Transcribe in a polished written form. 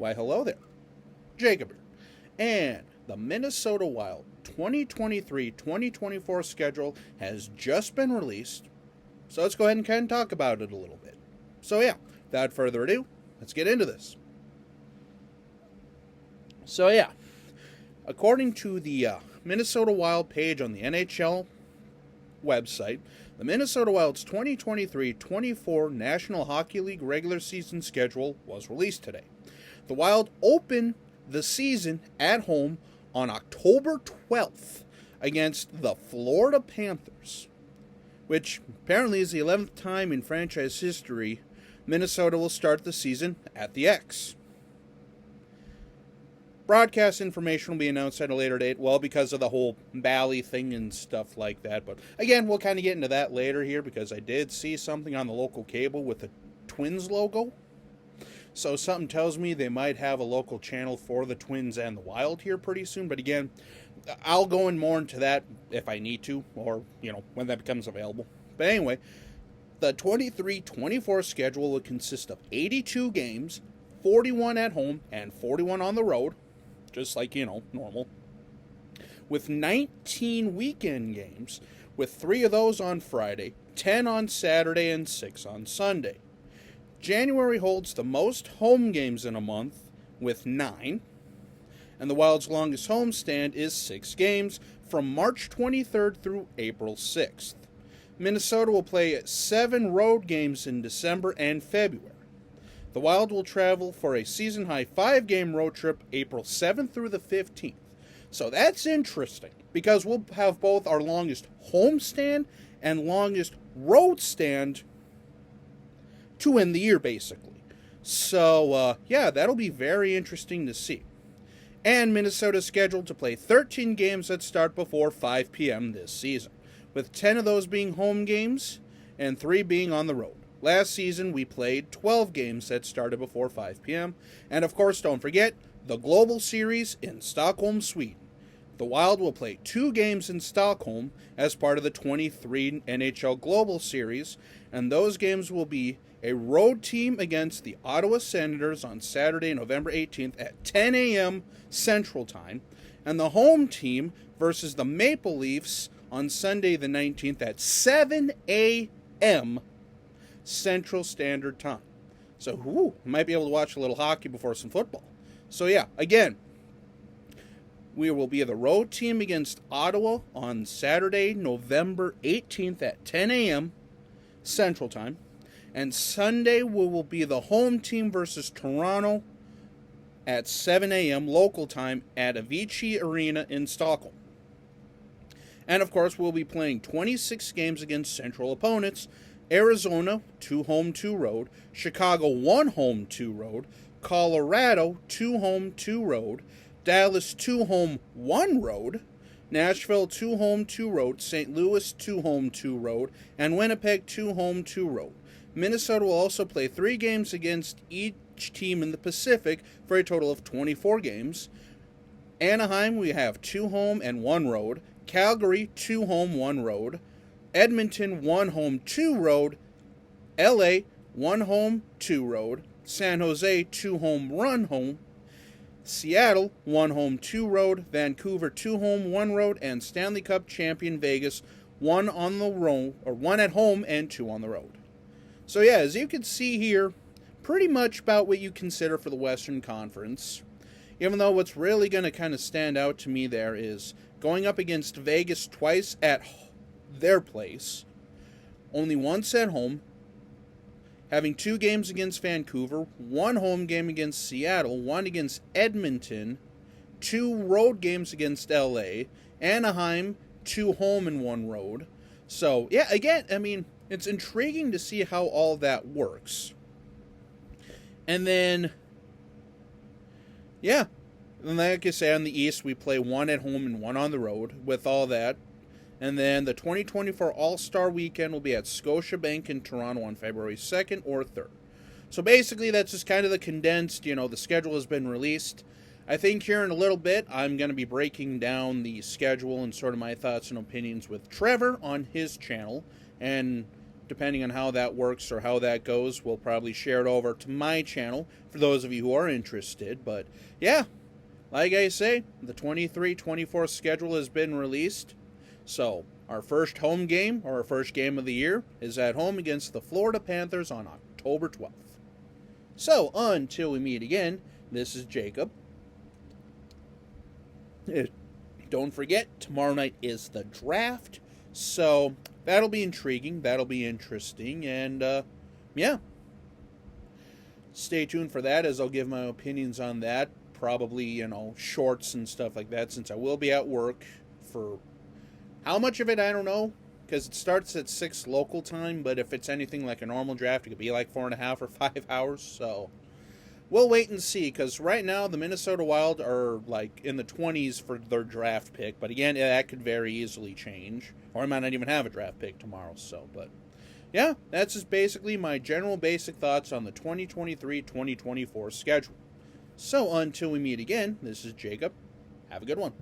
Why, hello there. Jacob here. And the Minnesota Wild 2023-2024 schedule has just been released. So let's go ahead and kind of talk about it a little bit. So yeah, without further ado, let's get into this. So yeah, according to the Minnesota Wild page on the NHL website, the Minnesota Wild's 2023-24 National Hockey League regular season schedule was released today. The Wild opened the season at home on October 12th against the Florida Panthers, which apparently is the 11th time in franchise history Minnesota will start the season at the X. Broadcast information will be announced at a later date, well, because of the whole Bally thing and stuff like that. But again, we'll kind of get into that later here because I did see something on the local cable with the Twins logo. So something tells me they might have a local channel for the Twins and the Wild here pretty soon. But again, I'll go in more into that if I need to, or, when that becomes available. But anyway, the 23-24 schedule will consist of 82 games, 41 at home and 41 on the road, just like, normal, with 19 weekend games, with 3 of those on Friday, 10 on Saturday, and 6 on Sunday. January holds the most home games in a month, with 9, and the Wild's longest homestand is 6 games, from March 23rd through April 6th. Minnesota will play 7 road games in December and February. The Wild will travel for a season-high 5-game road trip April 7th through the 15th. So that's interesting, because we'll have both our longest homestand and longest road stand to end the year, basically. So, that'll be very interesting to see. And Minnesota's scheduled to play 13 games that start before 5 p.m. this season, with 10 of those being home games and 3 being on the road. Last season, we played 12 games that started before 5 p.m. And of course, don't forget, the Global Series in Stockholm, Sweden. The Wild will play 2 games in Stockholm as part of the 23 NHL Global Series, and those games will be a road team against the Ottawa Senators on Saturday, November 18th at 10 a.m. Central Time, and the home team versus the Maple Leafs on Sunday the 19th at 7 a.m. Central Standard Time. So, we might be able to watch a little hockey before some football. So, again, we will be the road team against Ottawa on Saturday, November 18th at 10 a.m. Central Time. And Sunday, we will be the home team versus Toronto at 7 a.m. local time at Avicii Arena in Stockholm. And, of course, we'll be playing 26 games against central opponents: Arizona, 2 home, 2 road; Chicago, 1 home, 2 road; Colorado, 2 home, 2 road; Dallas, 2 home, 1 road; Nashville, 2 home, 2 road; St. Louis, 2 home, 2 road; and Winnipeg, 2 home, 2 road. Minnesota will also play 3 games against each team in the Pacific for a total of 24 games. Anaheim, we have 2 home and 1 road; Calgary, 2 home, 1 road; Edmonton, 1 home, 2 road; LA, 1 home, 2 road; San Jose, 2 home, 1 home; Seattle, 1 home, 2 road; Vancouver, 2 home, 1 road; and Stanley Cup champion Vegas, 1 on the road, or 1 at home and 2 on the road. So as you can see here, pretty much about what you consider for the Western Conference. Even though what's really going to kind of stand out to me there is going up against Vegas twice at their place, only once at home, having 2 games against Vancouver, 1 home game against Seattle, 1 against Edmonton, 2 road games against LA, Anaheim, 2 home and 1 road. So, again, it's intriguing to see how all that works. And then, and like I say, on the East, we play 1 at home and 1 on the road with all that. And then the 2024 All-Star Weekend will be at Scotiabank in Toronto on February 2nd or 3rd. So basically, that's just kind of the condensed, the schedule has been released. I think here in a little bit, I'm going to be breaking down the schedule and sort of my thoughts and opinions with Trevor on his channel, and depending on how that works or how that goes, we'll probably share it over to my channel for those of you who are interested. But yeah, like I say, the 23-24 schedule has been released. So our first home game, or our first game of the year, is at home against the Florida Panthers on October 12th. So until we meet again, this is Jacob. Don't forget, tomorrow night is the draft. So that'll be intriguing. That'll be interesting. And yeah, stay tuned for that as I'll give my opinions on that. Probably, shorts and stuff like that, since I will be at work for how much of it, I don't know, because it starts at 6 local time, but if it's anything like a normal draft, it could be like 4.5 or 5 hours, so we'll wait and see, because right now the Minnesota Wild are like in the 20s for their draft pick, but again, that could very easily change, or I might not even have a draft pick tomorrow, but yeah, that's just basically my general basic thoughts on the 2023-2024 schedule. So until we meet again, this is Jacob. Have a good one.